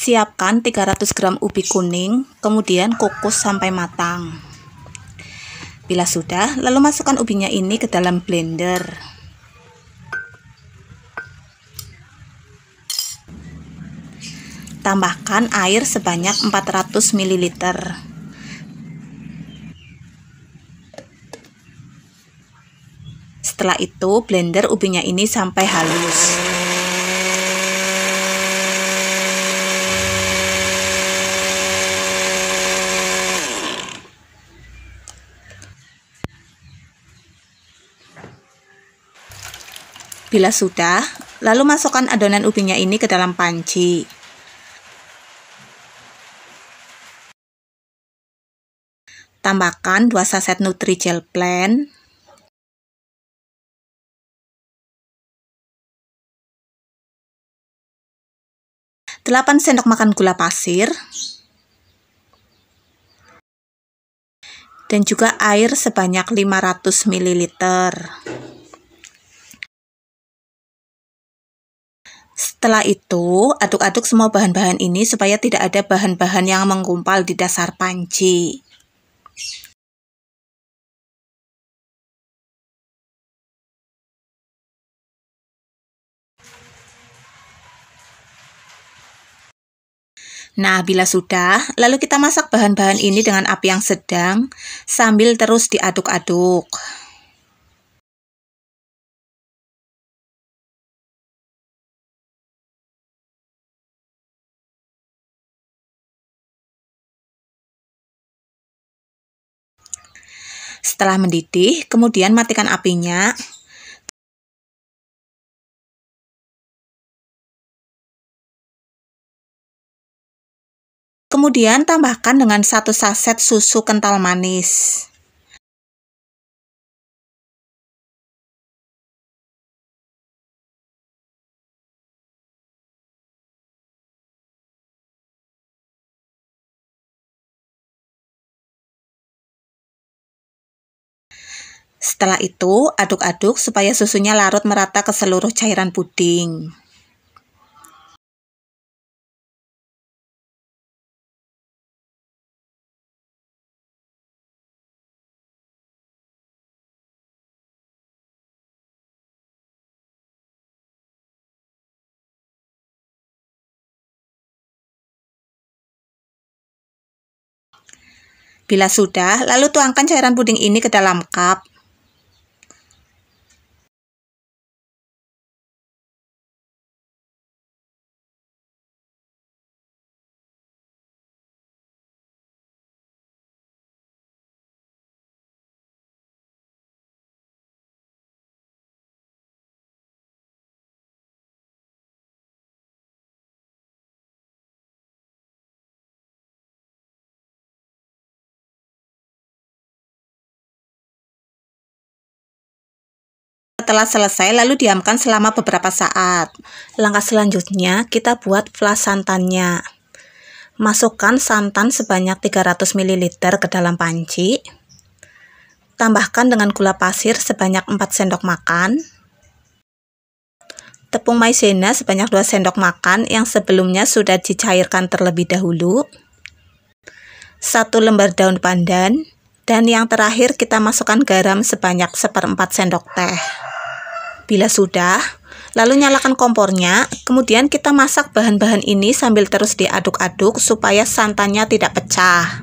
Siapkan 300 gram ubi kuning, kemudian kukus sampai matang. Bila sudah, lalu masukkan ubinya ini ke dalam blender. Tambahkan air sebanyak 400 ml. Setelah itu, blender ubinya ini sampai halus. Bila sudah, lalu masukkan adonan ubinya ini ke dalam panci. Tambahkan 2 saset Nutrijel Blend, 8 sendok makan gula pasir, dan juga air sebanyak 500 ml. Setelah itu, aduk-aduk semua bahan-bahan ini supaya tidak ada bahan-bahan yang menggumpal di dasar panci. Nah, bila sudah, lalu kita masak bahan-bahan ini dengan api yang sedang sambil terus diaduk-aduk. Setelah mendidih, kemudian matikan apinya. Kemudian tambahkan dengan 1 saset susu kental manis. Setelah itu, aduk-aduk supaya susunya larut merata ke seluruh cairan puding. Bila sudah, lalu tuangkan cairan puding ini ke dalam cup. Setelah selesai, lalu diamkan selama beberapa saat. Langkah selanjutnya, kita buat flas santannya. Masukkan santan sebanyak 300 ml ke dalam panci. Tambahkan dengan gula pasir sebanyak 4 sendok makan. Tepung maizena sebanyak 2 sendok makan yang sebelumnya sudah dicairkan terlebih dahulu. 1 lembar daun pandan. Dan yang terakhir kita masukkan garam sebanyak 1/4 sendok teh. Bila sudah, lalu nyalakan kompornya, kemudian kita masak bahan-bahan ini sambil terus diaduk-aduk supaya santannya tidak pecah.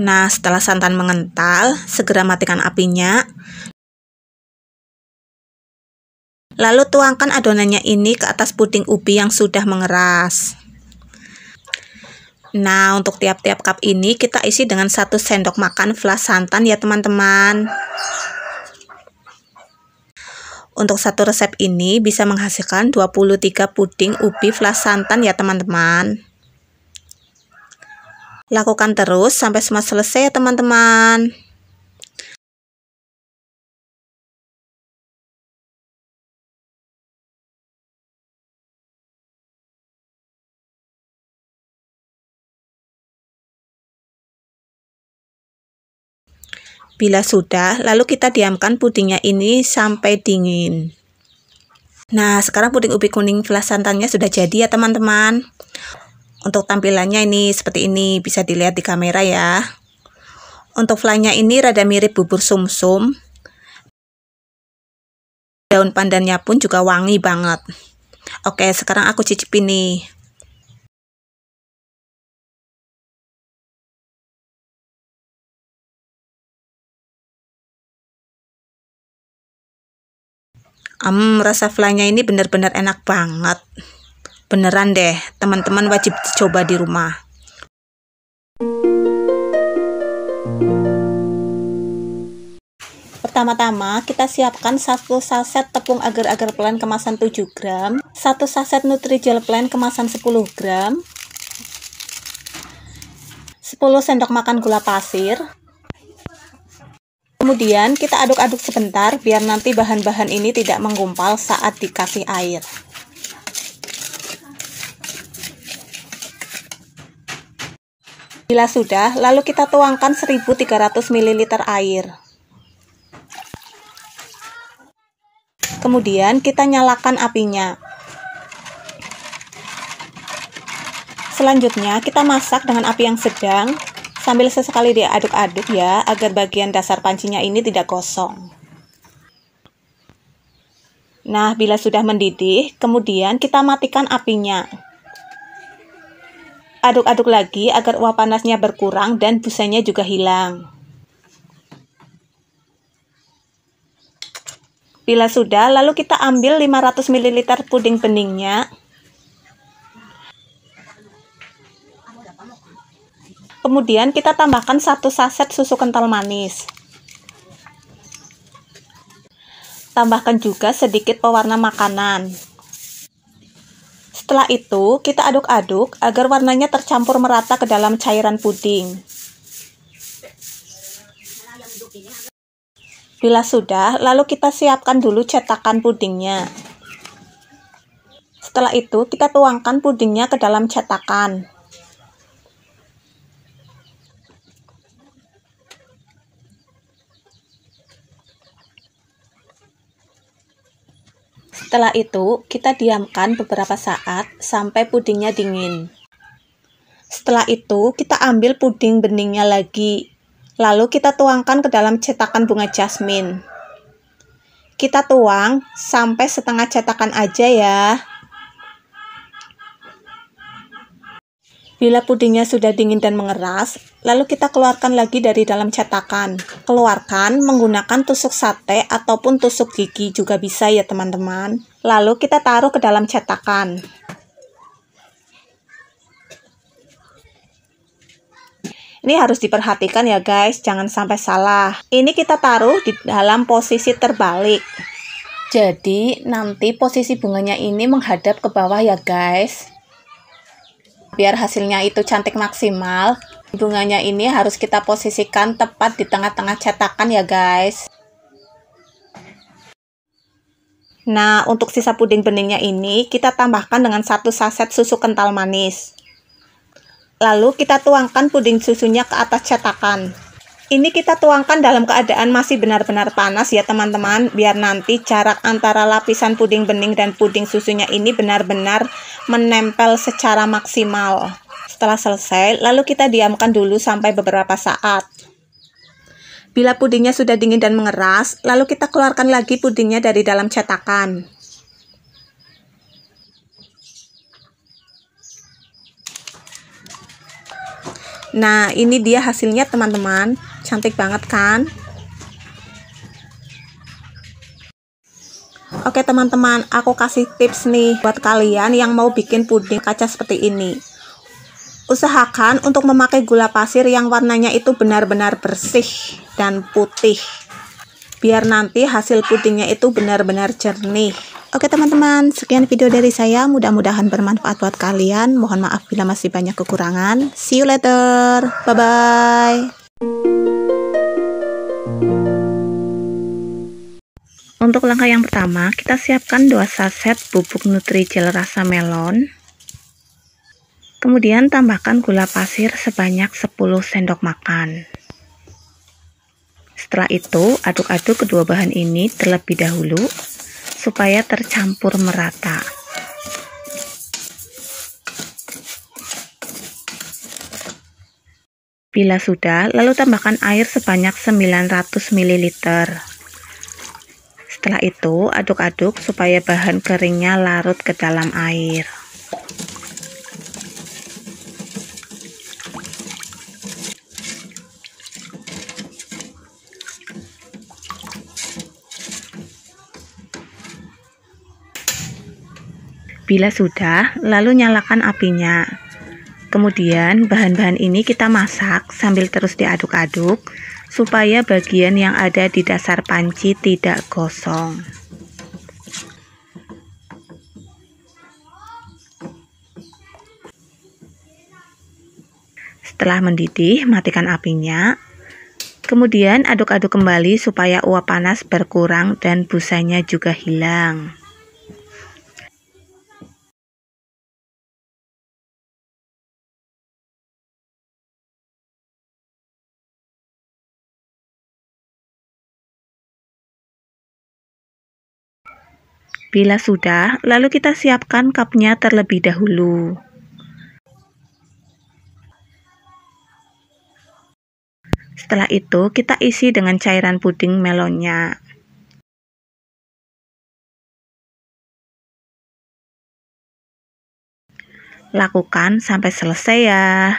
Nah, setelah santan mengental, segera matikan apinya. Lalu tuangkan adonannya ini ke atas puding ubi yang sudah mengeras. Nah, untuk tiap-tiap cup ini kita isi dengan 1 sendok makan flas santan ya teman-teman. Untuk satu resep ini bisa menghasilkan 23 puding ubi flas santan ya teman-teman. Lakukan terus sampai semua selesai ya teman-teman. Bila sudah, lalu kita diamkan pudingnya ini sampai dingin. Nah, sekarang puding ubi kuning flan santannya sudah jadi ya teman-teman. Untuk tampilannya ini seperti ini, bisa dilihat di kamera ya. Untuk flannya ini rada mirip bubur sumsum. Daun pandannya pun juga wangi banget. Oke, sekarang aku cicipin nih. Rasa flannya ini benar-benar enak banget. Beneran deh, teman-teman wajib dicoba di rumah. Pertama-tama, kita siapkan 1 saset tepung agar-agar plain kemasan 7 gram, 1 saset Nutrijel plain kemasan 10 gram, 10 sendok makan gula pasir. Kemudian kita aduk-aduk sebentar biar nanti bahan-bahan ini tidak menggumpal saat dikasih air. Bila sudah, lalu kita tuangkan 1300 ml air. Kemudian kita nyalakan apinya. Selanjutnya kita masak dengan api yang sedang sambil sesekali diaduk-aduk ya, agar bagian dasar pancinya ini tidak gosong. Nah, bila sudah mendidih, kemudian kita matikan apinya. Aduk-aduk lagi agar uap panasnya berkurang dan busanya juga hilang. Bila sudah, lalu kita ambil 500 ml puding beningnya. Kemudian kita tambahkan 1 saset susu kental manis. Tambahkan juga sedikit pewarna makanan. Setelah itu, kita aduk-aduk agar warnanya tercampur merata ke dalam cairan puding. Bila sudah, lalu kita siapkan dulu cetakan pudingnya. Setelah itu, kita tuangkan pudingnya ke dalam cetakan. Setelah itu, kita diamkan beberapa saat sampai pudingnya dingin. Setelah itu, kita ambil puding beningnya lagi. Lalu kita tuangkan ke dalam cetakan bunga jasmine. Kita tuang sampai setengah cetakan aja ya. Bila pudingnya sudah dingin dan mengeras, lalu kita keluarkan lagi dari dalam cetakan. Keluarkan menggunakan tusuk sate ataupun tusuk gigi juga bisa ya teman-teman. Lalu kita taruh ke dalam cetakan. Ini harus diperhatikan ya guys, jangan sampai salah. Ini kita taruh di dalam posisi terbalik. Jadi nanti posisi bunganya ini menghadap ke bawah ya guys. Biar hasilnya itu cantik maksimal, bunganya ini harus kita posisikan tepat di tengah-tengah cetakan ya guys. Nah, untuk sisa puding beningnya ini kita tambahkan dengan 1 saset susu kental manis. Lalu kita tuangkan puding susunya ke atas cetakan. Ini kita tuangkan dalam keadaan masih benar-benar panas ya teman-teman, biar nanti jarak antara lapisan puding bening dan puding susunya ini benar-benar menempel secara maksimal. Setelah selesai, lalu kita diamkan dulu sampai beberapa saat. Bila pudingnya sudah dingin dan mengeras, lalu kita keluarkan lagi pudingnya dari dalam cetakan. Nah, ini dia hasilnya teman-teman. Cantik banget kan? Oke teman-teman, aku kasih tips nih buat kalian yang mau bikin puding kaca seperti ini. Usahakan untuk memakai gula pasir yang warnanya itu benar-benar bersih dan putih. Biar nanti hasil pudingnya itu benar-benar jernih. Oke teman-teman, sekian video dari saya, mudah-mudahan bermanfaat buat kalian. Mohon maaf bila masih banyak kekurangan. See you later, bye-bye. Untuk langkah yang pertama, kita siapkan 2 saset bubuk Nutrijel rasa melon. Kemudian tambahkan gula pasir sebanyak 10 sendok makan. Setelah itu, aduk-aduk kedua bahan ini terlebih dahulu supaya tercampur merata. Bila sudah, lalu tambahkan air sebanyak 900 ml. Setelah itu, aduk-aduk supaya bahan keringnya larut ke dalam air. Bila sudah, lalu nyalakan apinya. Kemudian bahan-bahan ini kita masak sambil terus diaduk-aduk supaya bagian yang ada di dasar panci tidak gosong. Setelah mendidih, matikan apinya. Kemudian aduk-aduk kembali supaya uap panas berkurang dan busanya juga hilang. Bila sudah, lalu kita siapkan cupnya terlebih dahulu. Setelah itu, kita isi dengan cairan puding melonnya. Lakukan sampai selesai ya.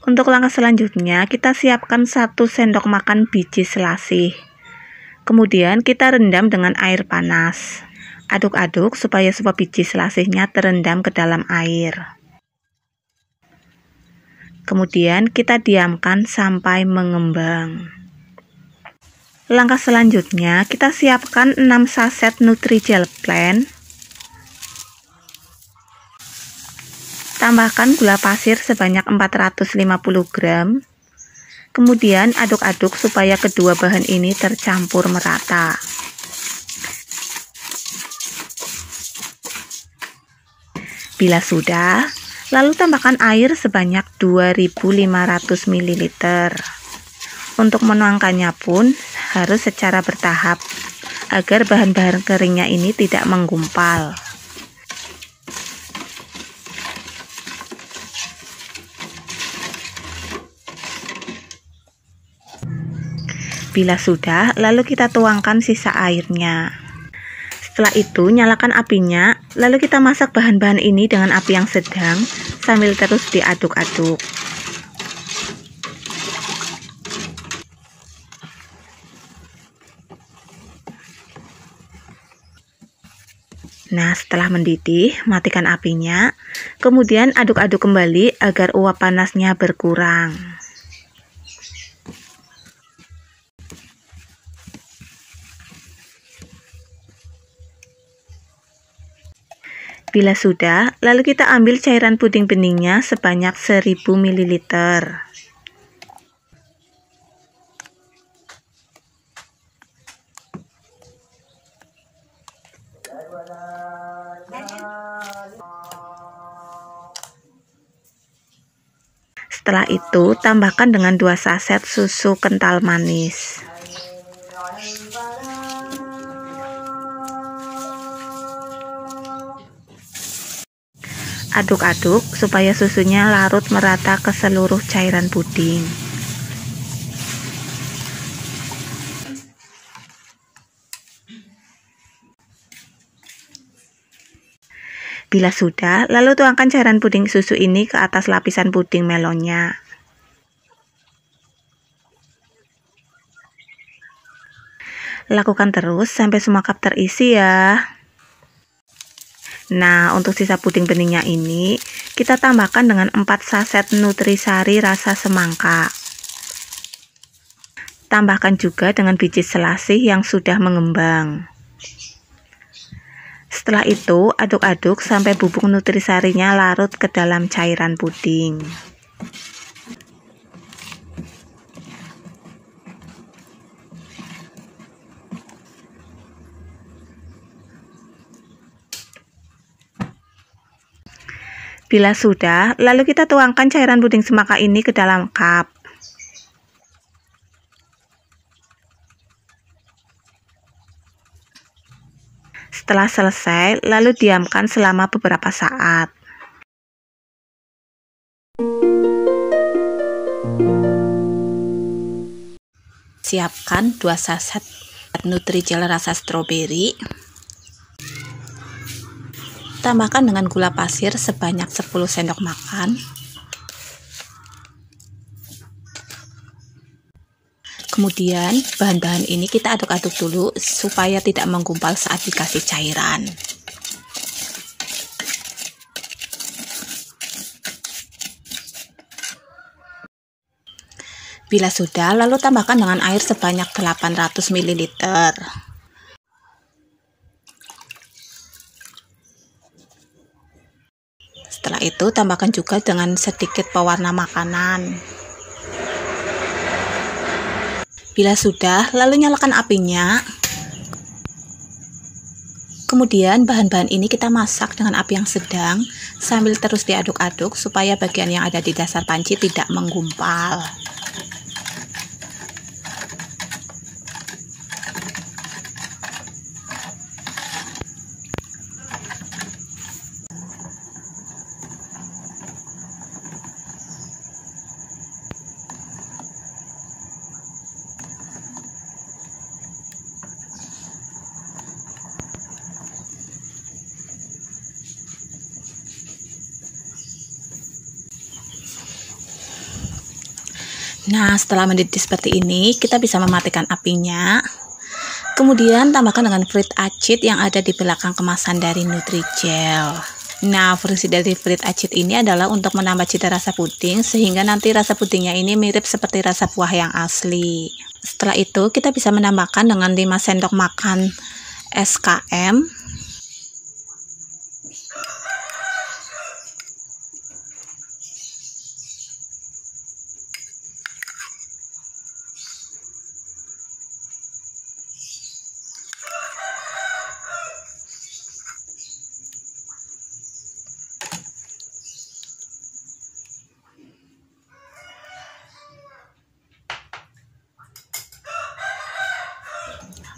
Untuk langkah selanjutnya, kita siapkan 1 sendok makan biji selasih. Kemudian kita rendam dengan air panas. Aduk-aduk supaya biji selasihnya terendam ke dalam air. Kemudian kita diamkan sampai mengembang. Langkah selanjutnya, kita siapkan 6 saset Nutrijel Plain. Tambahkan gula pasir sebanyak 450 gram. Kemudian aduk-aduk supaya kedua bahan ini tercampur merata. Bila sudah, lalu tambahkan air sebanyak 2500 ml. Untuk menuangkannya pun harus secara bertahap agar bahan-bahan keringnya ini tidak menggumpal. Bila sudah, lalu kita tuangkan sisa airnya. Setelah itu, nyalakan apinya, lalu kita masak bahan-bahan ini dengan api yang sedang sambil terus diaduk-aduk. Nah, setelah mendidih, matikan apinya, kemudian aduk-aduk kembali agar uap panasnya berkurang. Bila sudah, lalu kita ambil cairan puding beningnya sebanyak 1000 ml. Setelah itu, tambahkan dengan 2 saset susu kental manis. Aduk-aduk supaya susunya larut merata ke seluruh cairan puding. Bila sudah, lalu tuangkan cairan puding susu ini ke atas lapisan puding melonnya. Lakukan terus sampai semua cup terisi ya. Nah, untuk sisa puding beningnya ini, kita tambahkan dengan 4 saset nutrisari rasa semangka. Tambahkan juga dengan biji selasih yang sudah mengembang. Setelah itu, aduk-aduk sampai bubuk nutrisarinya larut ke dalam cairan puding. Bila sudah, lalu kita tuangkan cairan puding semangka ini ke dalam cup. Setelah selesai, lalu diamkan selama beberapa saat. Siapkan 2 saset Nutrijel rasa stroberi. Tambahkan dengan gula pasir sebanyak 10 sendok makan. Kemudian bahan-bahan ini kita aduk-aduk dulu supaya tidak menggumpal saat dikasih cairan. Bila sudah, lalu tambahkan dengan air sebanyak 800 ml. Setelah itu tambahkan juga dengan sedikit pewarna makanan. Bila sudah, lalu nyalakan apinya. Kemudian bahan-bahan ini kita masak dengan api yang sedang sambil terus diaduk-aduk supaya bagian yang ada di dasar panci tidak menggumpal. Nah, setelah mendidih seperti ini, kita bisa mematikan apinya. Kemudian tambahkan dengan fruit acid yang ada di belakang kemasan dari Nutrijel. Nah, fungsi dari fruit acid ini adalah untuk menambah cita rasa puding, sehingga nanti rasa pudingnya ini mirip seperti rasa buah yang asli. Setelah itu, kita bisa menambahkan dengan 5 sendok makan SKM.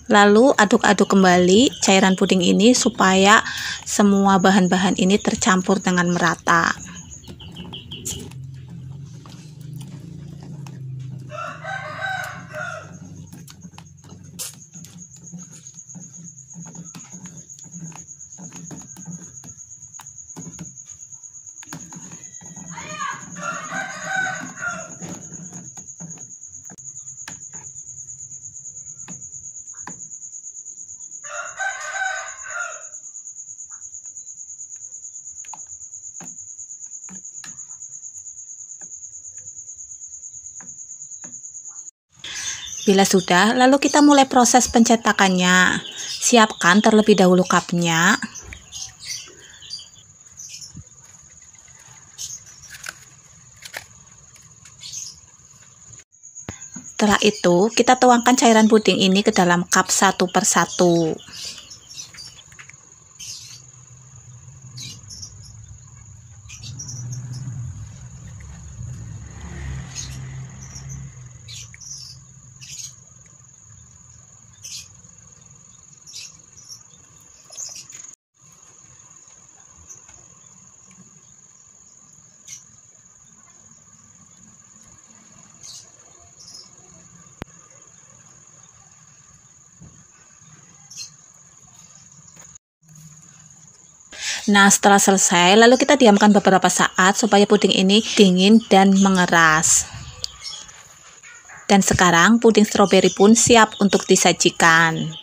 Lalu aduk-aduk kembali cairan puding ini supaya semua bahan-bahan ini tercampur dengan merata. Bila sudah, lalu kita mulai proses pencetakannya. Siapkan terlebih dahulu cupnya. Setelah itu, kita tuangkan cairan puding ini ke dalam cup satu per satu. Nah, setelah selesai, lalu kita diamkan beberapa saat supaya puding ini dingin dan mengeras. Dan sekarang puding stroberi pun siap untuk disajikan.